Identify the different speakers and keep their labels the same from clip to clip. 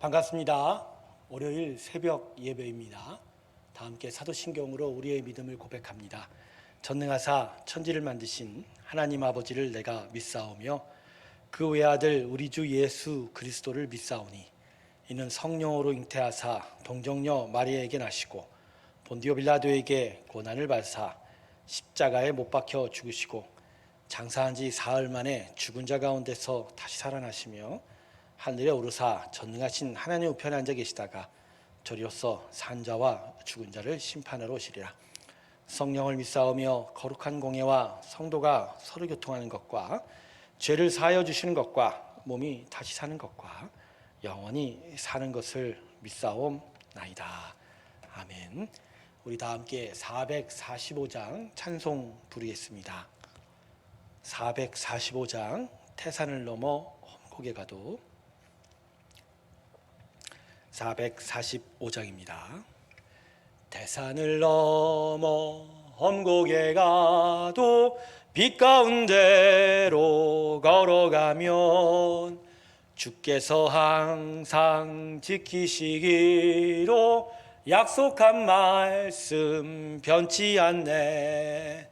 Speaker 1: 반갑습니다. 월요일 새벽 예배입니다. 다 함께 사도신경으로 우리의 믿음을 고백합니다. 전능하사 천지를 만드신 하나님 아버지를 내가 믿사오며 그 외아들 우리 주 예수 그리스도를 믿사오니 이는 성령으로 잉태하사 동정녀 마리아에게 나시고 본디오 빌라도에게 고난을 받으사 십자가에 못 박혀 죽으시고 장사한 지 사흘 만에 죽은 자 가운데서 다시 살아나시며 하늘에 오르사 전능하신 하나님 우편에 앉아 계시다가 저리로서 산 자와 죽은 자를 심판하러 오시리라. 성령을 믿사오며 거룩한 공예와 성도가 서로 교통하는 것과 죄를 사하여 주시는 것과 몸이 다시 사는 것과 영원히 사는 것을 믿사옵나이다. 아멘. 우리 다 함께 445장 찬송 부르겠습니다. 445장 태산을 넘어 험곡에 가도 445장입니다. 태산을 넘어 험곡에 가도 빛 가운데로 걸어가면 주께서 항상 지키시기로 약속한 말씀 변치 않네.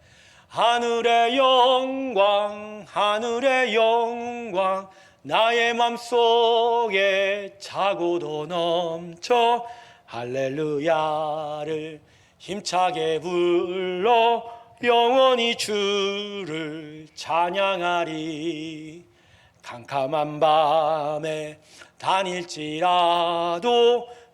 Speaker 1: 하늘의 영광 하늘의 영광 나의 맘속에 차고도 넘쳐 할렐루야를 힘차게 불러 영원히 주를 찬양하리. 캄캄한 밤에 다닐지라도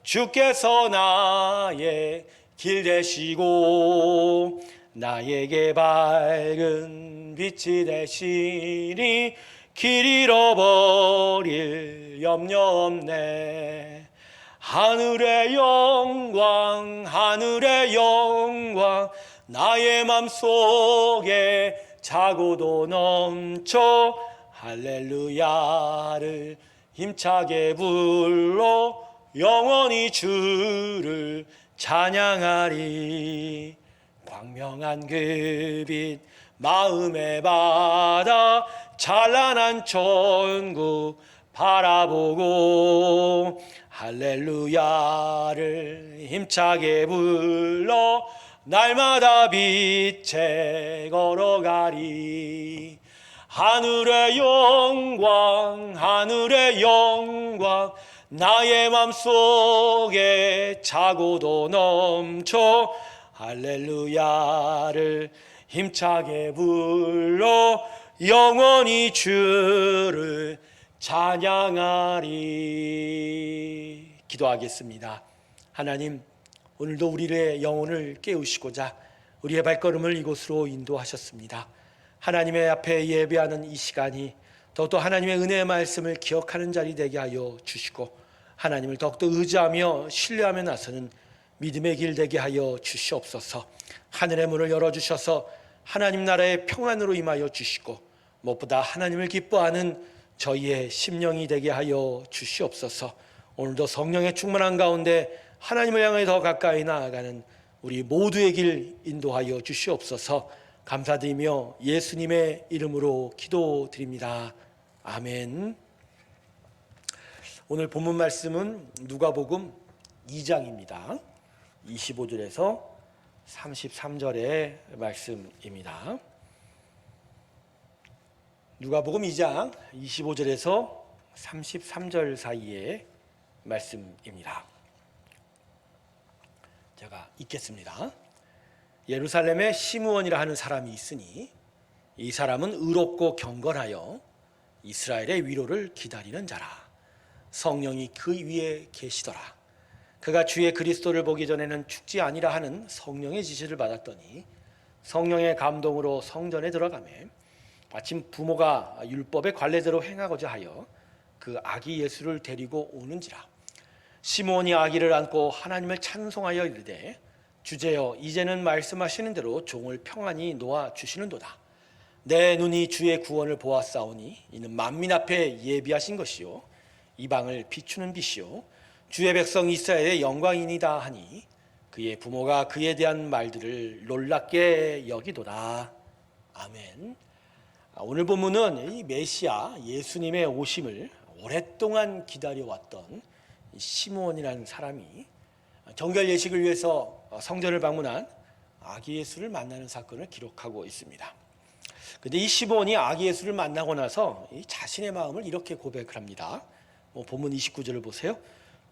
Speaker 1: 주께서 나의 길 되시고 나에게 밝은 빛이 되시니 길 잃어버릴 염려 없네. 하늘의 영광 하늘의 영광 나의 맘속에 차고도 넘쳐 할렐루야를 힘차게 불러 영원히 주를 찬양하리. 광명한 그 빛 마음에 받아 찬란한 천국 바라보고 할렐루야를 힘차게 불러 날마다 빛에 걸어가리. 하늘의 영광 하늘의 영광 나의 맘속에 차고도 넘쳐 할렐루야를 힘차게 불러 영원히 주를 찬양하리. 기도하겠습니다. 하나님, 오늘도 우리의 영혼을 깨우시고자 우리의 발걸음을 이곳으로 인도하셨습니다. 하나님의 앞에 예배하는 이 시간이 더욱더 하나님의 은혜의 말씀을 기억하는 자리 되게 하여 주시고 하나님을 더욱더 의지하며 신뢰하며 나서는 믿음의 길 되게 하여 주시옵소서. 하늘의 문을 열어주셔서 하나님 나라의 평안으로 임하여 주시고 무엇보다 하나님을 기뻐하는 저희의 심령이 되게 하여 주시옵소서. 오늘도 성령의 충만한 가운데 하나님을 향해 더 가까이 나아가는 우리 모두의 길 인도하여 주시옵소서. 감사드리며 예수님의 이름으로 기도드립니다. 아멘. 오늘 본문 말씀은 누가복음 2장입니다. 25절에서 33절의 말씀입니다. 누가복음 2장 25절에서 33절 사이의 말씀입니다. 제가 읽겠습니다. 예루살렘에 시므온이라 하는 사람이 있으니 이 사람은 의롭고 경건하여 이스라엘의 위로를 기다리는 자라. 성령이 그 위에 계시더라. 그가 주의 그리스도를 보기 전에는 죽지 아니라 하는 성령의 지시를 받았더니 성령의 감동으로 성전에 들어가매 마침 부모가 율법의 관례대로 행하고자 하여 그 아기 예수를 데리고 오는지라. 시므온이 아기를 안고 하나님을 찬송하여 이르되 주제여 이제는 말씀하시는 대로 종을 평안히 놓아 주시는도다. 내 눈이 주의 구원을 보았사오니 이는 만민 앞에 예비하신 것이요 이방을 비추는 빛이요 주의 백성 이스라엘의 영광이니다 하니 그의 부모가 그에 대한 말들을 놀랍게 여기도다. 아멘. 오늘 본문은 이 메시아 예수님의 오심을 오랫동안 기다려왔던 시므온이라는 사람이 정결 예식을 위해서 성전을 방문한 아기 예수를 만나는 사건을 기록하고 있습니다. 그런데 이 시므온이 아기 예수를 만나고 나서 자신의 마음을 이렇게 고백을 합니다. 본문 29절을 보세요.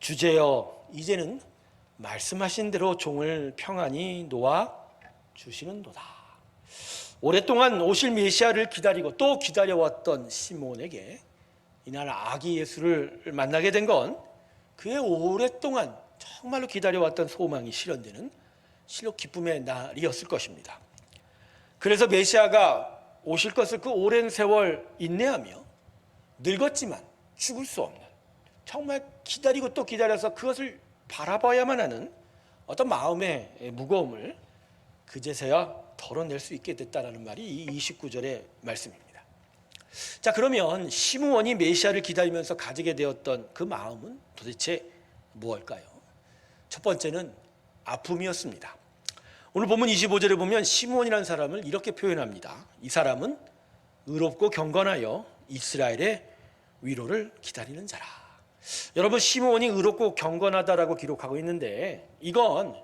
Speaker 1: 주제여, 이제는 말씀하신 대로 종을 평안히 놓아 주시는도다. 오랫동안 오실 메시아를 기다리고 또 기다려왔던 시므온에게 이날 아기 예수를 만나게 된 건 그의 오랫동안 정말로 기다려왔던 소망이 실현되는 실로 기쁨의 날이었을 것입니다. 그래서 메시아가 오실 것을 그 오랜 세월 인내하며 늙었지만 죽을 수 없는, 정말 기다리고 또 기다려서 그것을 바라봐야만 하는 어떤 마음의 무거움을 그제서야 덜어낼 수 있게 됐다는 말이 이 29절의 말씀입니다. 자, 그러면 시므온이 메시아를 기다리면서 가지게 되었던 그 마음은 도대체 무엇일까요? 첫 번째는 아픔이었습니다. 오늘 본문 25절에 보면 시므온이라는 사람을 이렇게 표현합니다. 이 사람은 의롭고 경건하여 이스라엘의 위로를 기다리는 자라. 여러분, 시므온이 의롭고 경건하다라고 기록하고 있는데 이건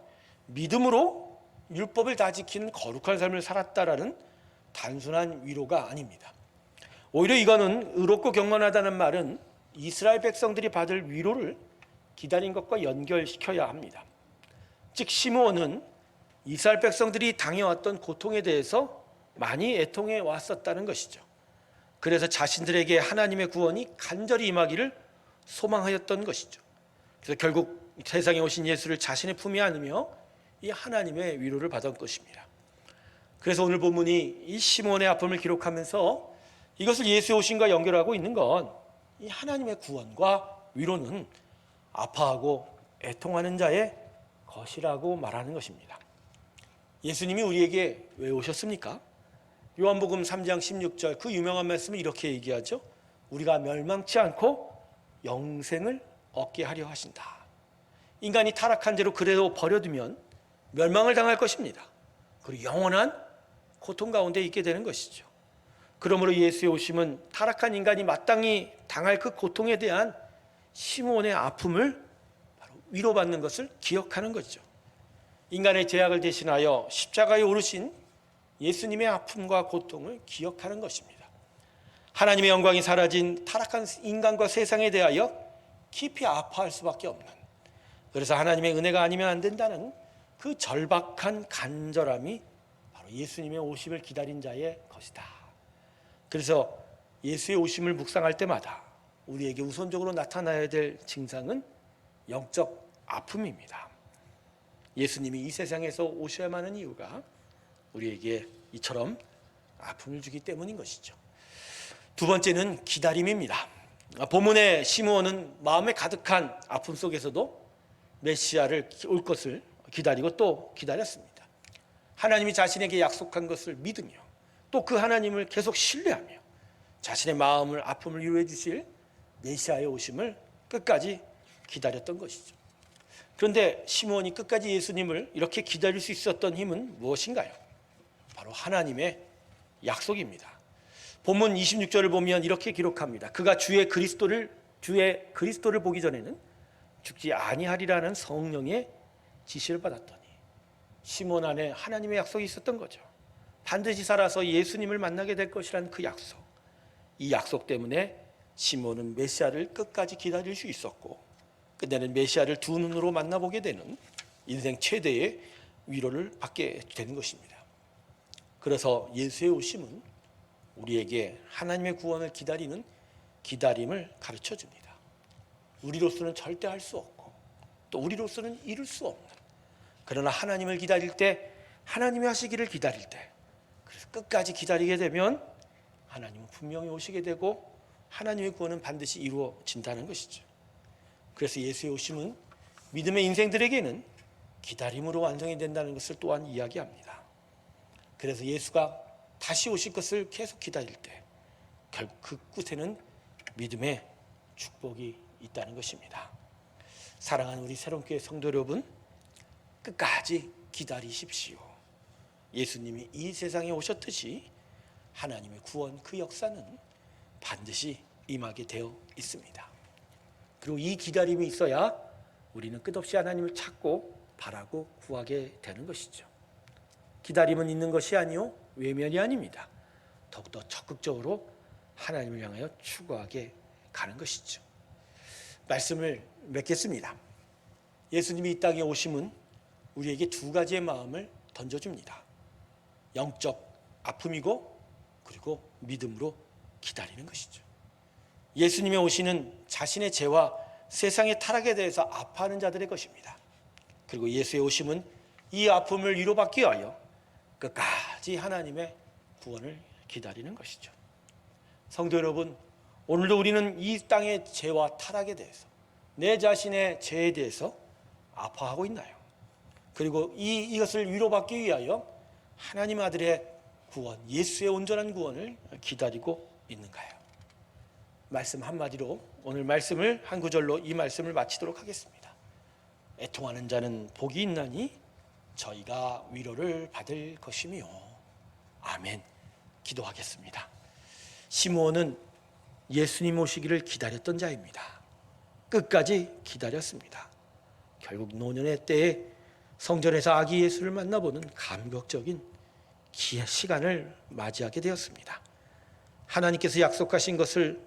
Speaker 1: 믿음으로 율법을 다 지키는 거룩한 삶을 살았다라는 단순한 위로가 아닙니다. 오히려 이거는 의롭고 경건하다는 말은 이스라엘 백성들이 받을 위로를 기다린 것과 연결시켜야 합니다. 즉 시므온은 이스라엘 백성들이 당해왔던 고통에 대해서 많이 애통해 왔었다는 것이죠. 그래서 자신들에게 하나님의 구원이 간절히 임하기를 소망하였던 것이죠. 그래서 결국 세상에 오신 예수를 자신의 품에 안으며 이 하나님의 위로를 받은 것입니다. 그래서 오늘 본문이 이 시므온의 아픔을 기록하면서 이것을 예수의 오심과 연결하고 있는 건 이 하나님의 구원과 위로는 아파하고 애통하는 자의 것이라고 말하는 것입니다. 예수님이 우리에게 왜 오셨습니까? 요한복음 3장 16절 그 유명한 말씀을 이렇게 얘기하죠. 우리가 멸망치 않고 영생을 얻게 하려 하신다. 인간이 타락한 죄로 그대로 버려두면 멸망을 당할 것입니다. 그리고 영원한 고통 가운데 있게 되는 것이죠. 그러므로 예수의 오심은 타락한 인간이 마땅히 당할 그 고통에 대한 시므온의 아픔을 바로 위로받는 것을 기억하는 것이죠. 인간의 죄악을 대신하여 십자가에 오르신 예수님의 아픔과 고통을 기억하는 것입니다. 하나님의 영광이 사라진 타락한 인간과 세상에 대하여 깊이 아파할 수밖에 없는, 그래서 하나님의 은혜가 아니면 안 된다는 그 절박한 간절함이 바로 예수님의 오심을 기다린 자의 것이다. 그래서 예수의 오심을 묵상할 때마다 우리에게 우선적으로 나타나야 될 증상은 영적 아픔입니다. 예수님이 이 세상에서 오셔야만 하는 이유가 우리에게 이처럼 아픔을 주기 때문인 것이죠. 두 번째는 기다림입니다. 본문의 시므온은 마음에 가득한 아픔 속에서도 메시아를 올 것을 기다리고 또 기다렸습니다. 하나님이 자신에게 약속한 것을 믿으며 또 그 하나님을 계속 신뢰하며 자신의 마음을 아픔을 위로해 주실 메시아의 오심을 끝까지 기다렸던 것이죠. 그런데 시므온이 끝까지 예수님을 이렇게 기다릴 수 있었던 힘은 무엇인가요? 바로 하나님의 약속입니다. 본문 26절을 보면 이렇게 기록합니다. 그가 주의 그리스도를 보기 전에는 죽지 아니하리라는 성령의 지시를 받았더니 시므온 안에 하나님의 약속이 있었던 거죠. 반드시 살아서 예수님을 만나게 될 것이라는 그 약속. 이 약속 때문에 시므온은 메시아를 끝까지 기다릴 수 있었고 끝내는 메시아를 두 눈으로 만나보게 되는 인생 최대의 위로를 받게 되는 것입니다. 그래서 예수의 오심은 우리에게 하나님의 구원을 기다리는 기다림을 가르쳐 줍니다. 우리로서는 절대 할 수 없고 또 우리로서는 이룰 수 없는, 그러나 하나님을 기다릴 때, 하나님이 하시기를 기다릴 때, 그래서 끝까지 기다리게 되면 하나님은 분명히 오시게 되고 하나님의 구원은 반드시 이루어진다는 것이죠. 그래서 예수의 오심은 믿음의 인생들에게는 기다림으로 완성이 된다는 것을 또한 이야기합니다. 그래서 예수가 다시 오실 것을 계속 기다릴 때 결국 그 끝에는 믿음의 축복이 있다는 것입니다. 사랑하는 우리 새롬교회 성도 여러분, 끝까지 기다리십시오. 예수님이 이 세상에 오셨듯이 하나님의 구원 그 역사는 반드시 임하게 되어 있습니다. 그리고 이 기다림이 있어야 우리는 끝없이 하나님을 찾고 바라고 구하게 되는 것이죠. 기다림은 있는 것이 아니요 외면이 아닙니다. 더욱더 적극적으로 하나님을 향하여 추구하게 가는 것이죠. 말씀을 맺겠습니다. 예수님이 이 땅에 오심은 우리에게 두 가지의 마음을 던져줍니다. 영적 아픔이고 그리고 믿음으로 기다리는 것이죠. 예수님의 오시는 자신의 죄와 세상의 타락에 대해서 아파하는 자들의 것입니다. 그리고 예수의 오심은 이 아픔을 위로받기 위하여 끝까지 하나님의 구원을 기다리는 것이죠. 성도 여러분, 오늘도 우리는 이 땅의 죄와 타락에 대해서, 내 자신의 죄에 대해서 아파하고 있나요? 그리고 이것을 위로받기 위하여 하나님 아들의 구원, 예수의 온전한 구원을 기다리고 있는가요? 말씀 한마디로 오늘 말씀을 한 구절로 이 말씀을 마치도록 하겠습니다. 애통하는 자는 복이 있나니 저희가 위로를 받을 것이며. 아멘. 기도하겠습니다. 시므온은 예수님 오시기를 기다렸던 자입니다. 끝까지 기다렸습니다. 결국 노년의 때에 성전에서 아기 예수를 만나보는 감격적인 시간을 맞이하게 되었습니다. 하나님께서 약속하신 것을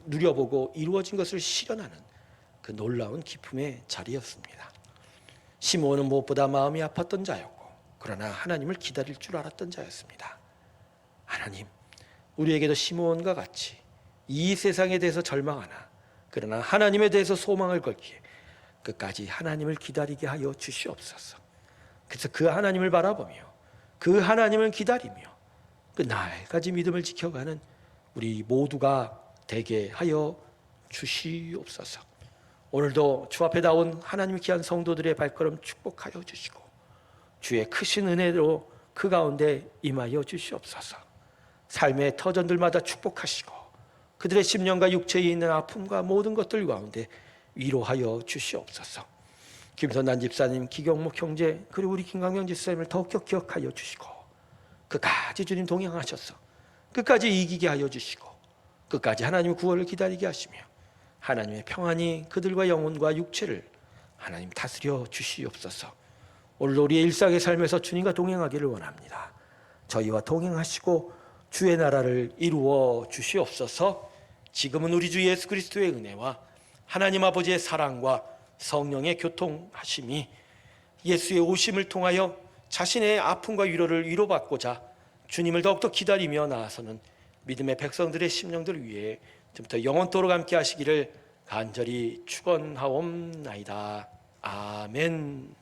Speaker 1: 누려보고 이루어진 것을 실현하는 그 놀라운 기쁨의 자리였습니다. 시므온은 무엇보다 마음이 아팠던 자였고 그러나 하나님을 기다릴 줄 알았던 자였습니다. 하나님, 우리에게도 시므온과 같이 이 세상에 대해서 절망하나 그러나 하나님에 대해서 소망을 걸기에 끝까지 하나님을 기다리게 하여 주시옵소서. 그래서 그 하나님을 바라보며 그 하나님을 기다리며 그 날까지 믿음을 지켜가는 우리 모두가 되게 하여 주시옵소서. 오늘도 주 앞에 나온 하나님 귀한 성도들의 발걸음 축복하여 주시고 주의 크신 은혜로 그 가운데 임하여 주시옵소서. 삶의 터전들마다 축복하시고 그들의 심령과 육체에 있는 아픔과 모든 것들 가운데 위로하여 주시옵소서. 김선난 집사님, 기경목 형제 그리고 우리 김강명 집사님을 더욱더 기억하여 주시고 끝까지 주님 동행하셔서 끝까지 이기게 하여 주시고 끝까지 하나님의 구원을 기다리게 하시며 하나님의 평안이 그들과 영혼과 육체를 하나님 다스려 주시옵소서. 오늘 우리의 일상의 삶에서 주님과 동행하기를 원합니다. 저희와 동행하시고 주의 나라를 이루어 주시옵소서. 지금은 우리 주 예수 그리스도의 은혜와 하나님 아버지의 사랑과 성령의 교통하심이 예수의 오심을 통하여 자신의 아픔과 위로를 위로받고자 주님을 더욱더 기다리며 나아서는 믿음의 백성들의 심령들을 위해 지금부터 영원토록 함께 하시기를 간절히 축원하옵나이다. 아멘.